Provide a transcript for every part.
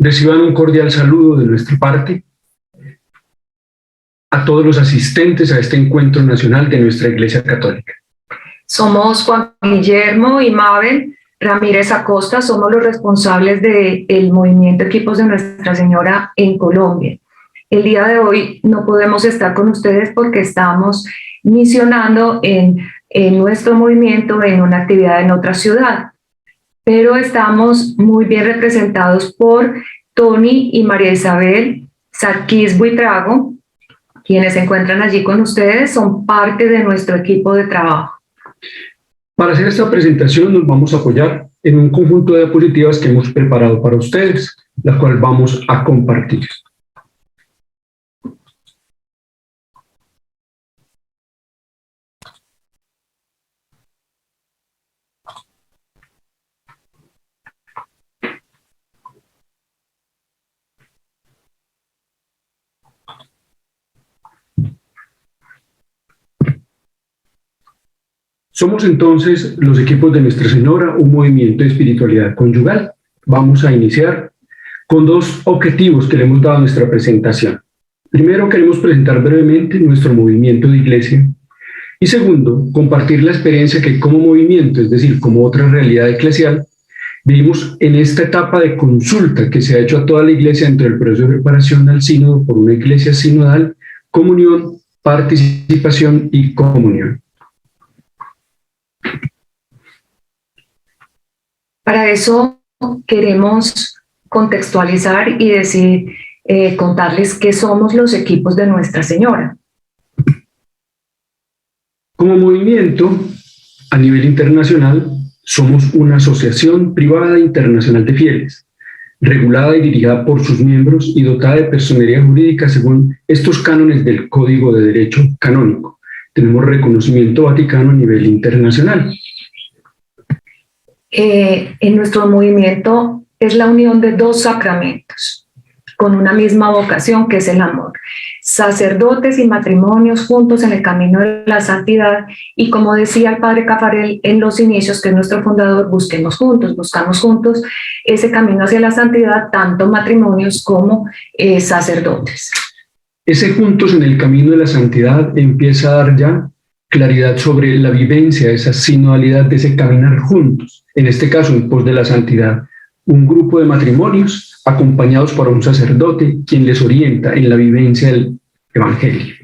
Reciban un cordial saludo de nuestra parte a todos los asistentes a este encuentro nacional de nuestra Iglesia Católica. Somos Juan Guillermo y Mabel Ramírez Acosta, somos los responsables del movimiento Equipos de Nuestra Señora en Colombia. El día de hoy no podemos estar con ustedes porque estamos misionando en nuestro movimiento en una actividad en otra ciudad, pero estamos muy bien representados por Tony y María Isabel Sarquís Buitrago, quienes se encuentran allí con ustedes, son parte de nuestro equipo de trabajo. Para hacer esta presentación nos vamos a apoyar en un conjunto de diapositivas que hemos preparado para ustedes, la cual vamos a compartir. Somos entonces los equipos de Nuestra Señora, un movimiento de espiritualidad conyugal. Vamos a iniciar con dos objetivos que le hemos dado a nuestra presentación. Primero, queremos presentar brevemente nuestro movimiento de iglesia. Y segundo, compartir la experiencia que como movimiento, es decir, como otra realidad eclesial, vivimos en esta etapa de consulta que se ha hecho a toda la iglesia dentro del proceso de preparación al sínodo por una iglesia sinodal, comunión, participación y comunión. Para eso queremos contextualizar y decir, contarles qué somos los equipos de Nuestra Señora. Como movimiento, a nivel internacional, somos una asociación privada internacional de fieles, regulada y dirigida por sus miembros y dotada de personería jurídica según estos cánones del Código de Derecho Canónico. Tenemos reconocimiento vaticano a nivel internacional. En nuestro movimiento es la unión de dos sacramentos con una misma vocación, que es el amor. Sacerdotes y matrimonios juntos en el camino de la santidad, y como decía el padre Cafarel en los inicios, que es nuestro fundador, buscamos juntos ese camino hacia la santidad, tanto matrimonios como sacerdotes. Ese juntos en el camino de la santidad empieza a dar ya claridad sobre la vivencia de esa sinodalidad, de ese caminar juntos, en este caso en pos de la santidad, un grupo de matrimonios acompañados por un sacerdote quien les orienta en la vivencia del Evangelio.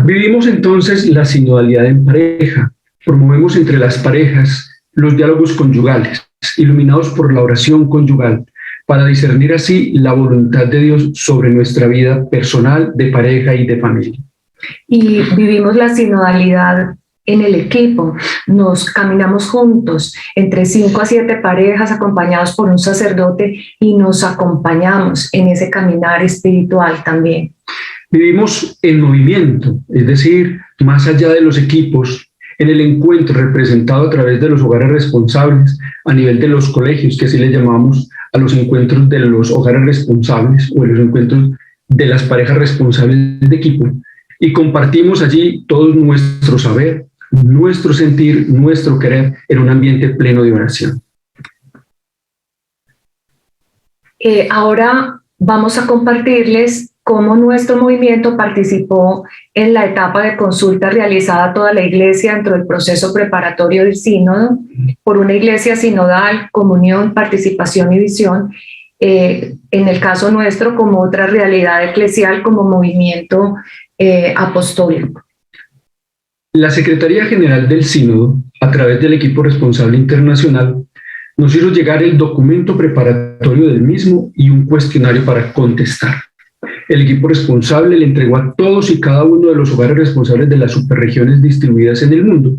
Vivimos entonces la sinodalidad en pareja, promovemos entre las parejas los diálogos conyugales, iluminados por la oración conyugal, para discernir así la voluntad de Dios sobre nuestra vida personal, de pareja y de familia. Y vivimos la sinodalidad en el equipo, nos caminamos juntos, entre 5 a 7 parejas acompañados por un sacerdote, y nos acompañamos en ese caminar espiritual también. Vivimos en movimiento, es decir, más allá de los equipos, en el encuentro representado a través de los hogares responsables, a nivel de los colegios, que así le llamamos a los encuentros de los hogares responsables o de los encuentros de las parejas responsables de equipo, y compartimos allí todo nuestro saber, nuestro sentir, nuestro querer en un ambiente pleno de oración. Ahora vamos a compartirles cómo nuestro movimiento participó en la etapa de consulta realizada a toda la iglesia dentro del proceso preparatorio del sínodo, por una iglesia sinodal, comunión, participación y visión, en el caso nuestro como otra realidad eclesial, como movimiento apostólico. La Secretaría General del Sínodo, a través del equipo responsable internacional, nos hizo llegar el documento preparatorio del mismo y un cuestionario para contestar. El equipo responsable le entregó a todos y cada uno de los hogares responsables de las superregiones distribuidas en el mundo,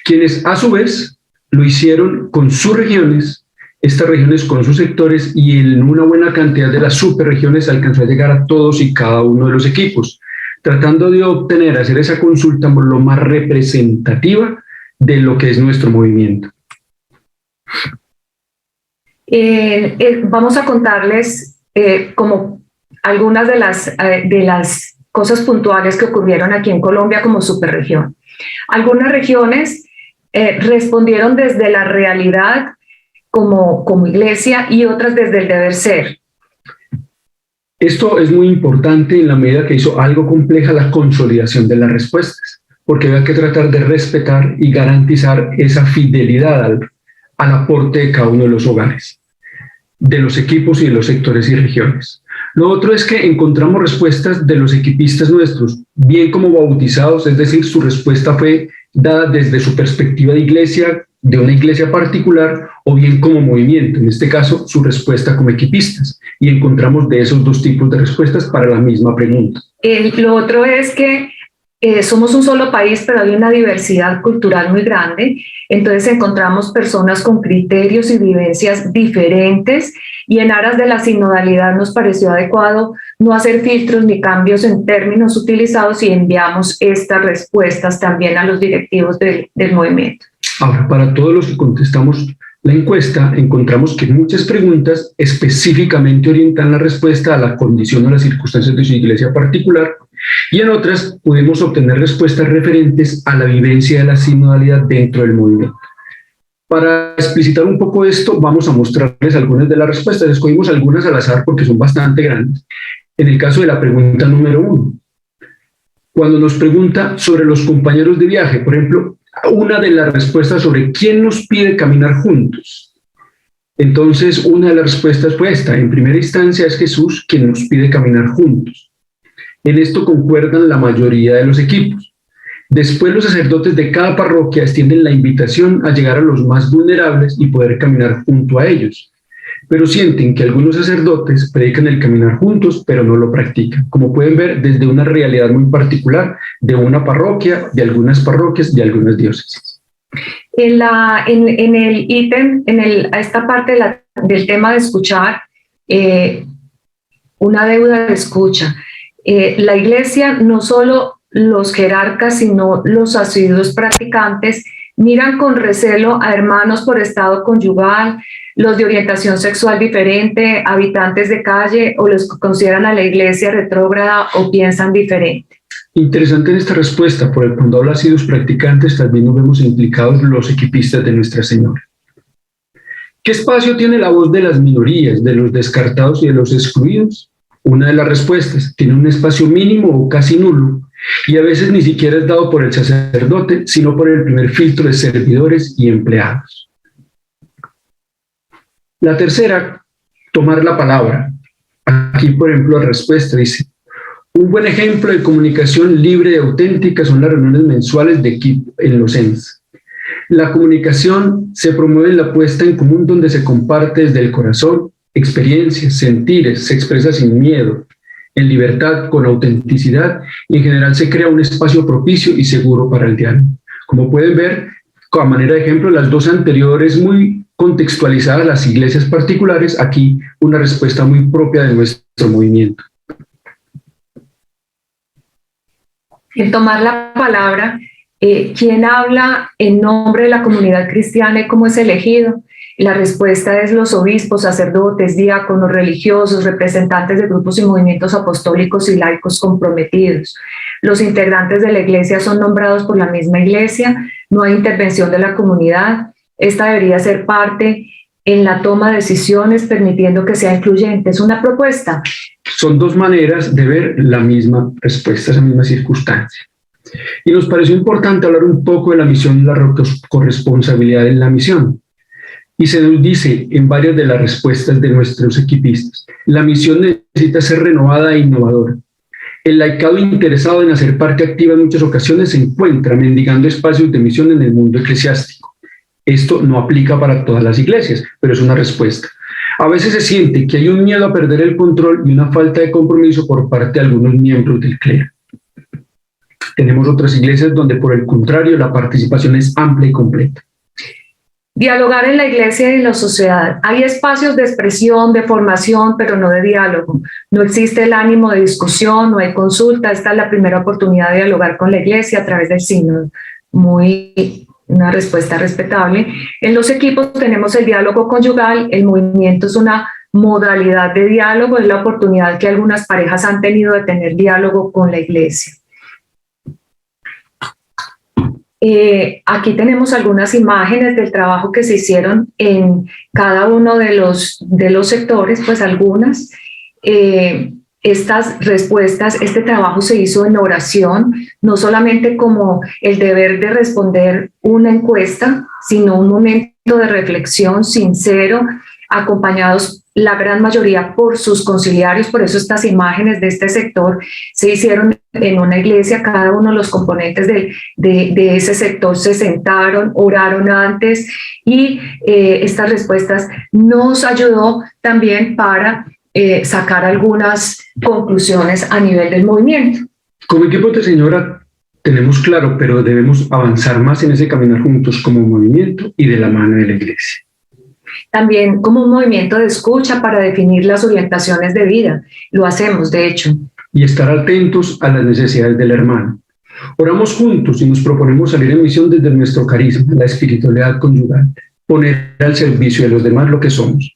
quienes a su vez lo hicieron con sus regiones, estas regiones con sus sectores, y en una buena cantidad de las superregiones alcanzó a llegar a todos y cada uno de los equipos, tratando de obtener, hacer esa consulta lo más representativa de lo que es nuestro movimiento. Vamos a contarles como algunas de las cosas puntuales que ocurrieron aquí en Colombia como superregión. Algunas regiones respondieron desde la realidad como iglesia y otras desde el deber ser. Esto es muy importante en la medida que hizo algo compleja la consolidación de las respuestas, porque había que tratar de respetar y garantizar esa fidelidad al aporte de cada uno de los hogares, de los equipos y de los sectores y regiones. Lo otro es que encontramos respuestas de los equipistas nuestros, bien como bautizados, es decir, su respuesta fue dada desde su perspectiva de iglesia, de una iglesia particular, o bien como movimiento, en este caso su respuesta como equipistas, y encontramos de esos dos tipos de respuestas para la misma pregunta. Lo otro es que somos un solo país, pero hay una diversidad cultural muy grande, entonces encontramos personas con criterios y vivencias diferentes, y en aras de la sinodalidad nos pareció adecuado no hacer filtros ni cambios en términos utilizados y enviamos estas respuestas también a los directivos del movimiento. Ahora, para todos los que contestamos la encuesta, encontramos que muchas preguntas específicamente orientan la respuesta a la condición o las circunstancias de su iglesia particular, y en otras pudimos obtener respuestas referentes a la vivencia de la sinodalidad dentro del movimiento. Para explicitar un poco esto, vamos a mostrarles algunas de las respuestas. Escogimos algunas al azar porque son bastante grandes. En el caso de la pregunta número 1, cuando nos pregunta sobre los compañeros de viaje, por ejemplo, una de las respuestas sobre quién nos pide caminar juntos. Entonces, una de las respuestas fue esta. En primera instancia es Jesús quien nos pide caminar juntos. En esto concuerdan la mayoría de los equipos. Después los sacerdotes de cada parroquia extienden la invitación a llegar a los más vulnerables y poder caminar junto a ellos. Pero sienten que algunos sacerdotes predican el caminar juntos, pero no lo practican, como pueden ver desde una realidad muy particular de una parroquia, de algunas parroquias, de algunas diócesis. En el ítem, a esta parte del tema de escuchar, una deuda de escucha. La iglesia, no solo los jerarcas, sino los asiduos practicantes, miran con recelo a hermanos por estado conyugal, los de orientación sexual diferente, habitantes de calle, o los que consideran a la iglesia retrógrada o piensan diferente. Interesante en esta respuesta, porque cuando habla asiduos practicantes también nos vemos implicados los equipistas de Nuestra Señora. ¿Qué espacio tiene la voz de las minorías, de los descartados y de los excluidos? Una de las respuestas, tiene un espacio mínimo o casi nulo, y a veces ni siquiera es dado por el sacerdote, sino por el primer filtro de servidores y empleados. La tercera, tomar la palabra. Aquí, por ejemplo, la respuesta dice: un buen ejemplo de comunicación libre y auténtica son las reuniones mensuales de equipo en los ENS. La comunicación se promueve en la puesta en común donde se comparte desde el corazón experiencias, sentires, se expresa sin miedo, en libertad, con autenticidad, y en general se crea un espacio propicio y seguro para el diálogo. Como pueden ver, a manera de ejemplo, las dos anteriores muy contextualizadas, las iglesias particulares, aquí una respuesta muy propia de nuestro movimiento. En tomar la palabra, ¿quién habla en nombre de la comunidad cristiana y cómo es elegido? La respuesta es los obispos, sacerdotes, diáconos, religiosos, representantes de grupos y movimientos apostólicos y laicos comprometidos. Los integrantes de la iglesia son nombrados por la misma iglesia, no hay intervención de la comunidad. Esta debería ser parte en la toma de decisiones, permitiendo que sea incluyente. Es una propuesta. Son dos maneras de ver la misma respuesta, esa misma circunstancia. Y nos pareció importante hablar un poco de la misión y la corresponsabilidad en la misión. Y se nos dice en varias de las respuestas de nuestros equipistas, la misión necesita ser renovada e innovadora. El laicado interesado en hacer parte activa en muchas ocasiones se encuentra mendigando espacios de misión en el mundo eclesiástico. Esto no aplica para todas las iglesias, pero es una respuesta. A veces se siente que hay un miedo a perder el control y una falta de compromiso por parte de algunos miembros del clero. Tenemos otras iglesias donde, por el contrario, la participación es amplia y completa. Dialogar en la iglesia y en la sociedad. Hay espacios de expresión, de formación, pero no de diálogo. No existe el ánimo de discusión, no hay consulta. Esta es la primera oportunidad de dialogar con la iglesia a través del sínodo. Una respuesta respetable. En los equipos tenemos el diálogo conyugal. El movimiento es una modalidad de diálogo, es la oportunidad que algunas parejas han tenido de tener diálogo con la iglesia. Aquí tenemos algunas imágenes del trabajo que se hicieron en cada uno de los sectores, pues algunas. Estas respuestas, este trabajo se hizo en oración, no solamente como el deber de responder una encuesta, sino un momento de reflexión sincero, acompañados la gran mayoría por sus conciliarios. Por eso estas imágenes de este sector se hicieron en una iglesia. Cada uno de los componentes de ese sector se sentaron, oraron antes, y estas respuestas nos ayudó también para sacar algunas conclusiones a nivel del movimiento. Como equipo de señora tenemos claro, pero debemos avanzar más en ese caminar juntos como movimiento y de la mano de la iglesia. También como un movimiento de escucha para definir las orientaciones de vida. Lo hacemos, de hecho. Y estar atentos a las necesidades del hermano. Oramos juntos y nos proponemos salir en misión desde nuestro carisma, la espiritualidad conyugal, poner al servicio de los demás lo que somos.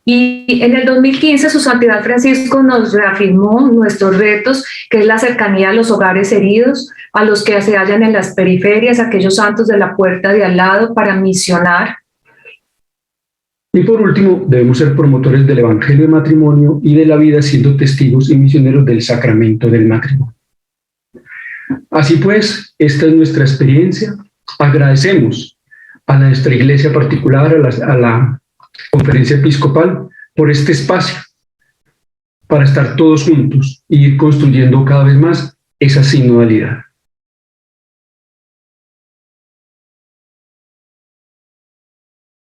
Y en el 2015 Su Santidad Francisco nos reafirmó nuestros retos, que es la cercanía a los hogares heridos, a los que se hallan en las periferias, aquellos santos de la puerta de al lado, para misionar. Y por último, debemos ser promotores del Evangelio de matrimonio y de la vida, siendo testigos y misioneros del sacramento del matrimonio. Así pues, esta es nuestra experiencia. Agradecemos a nuestra iglesia particular, a la Conferencia Episcopal, por este espacio, para estar todos juntos y ir construyendo cada vez más esa sinodalidad.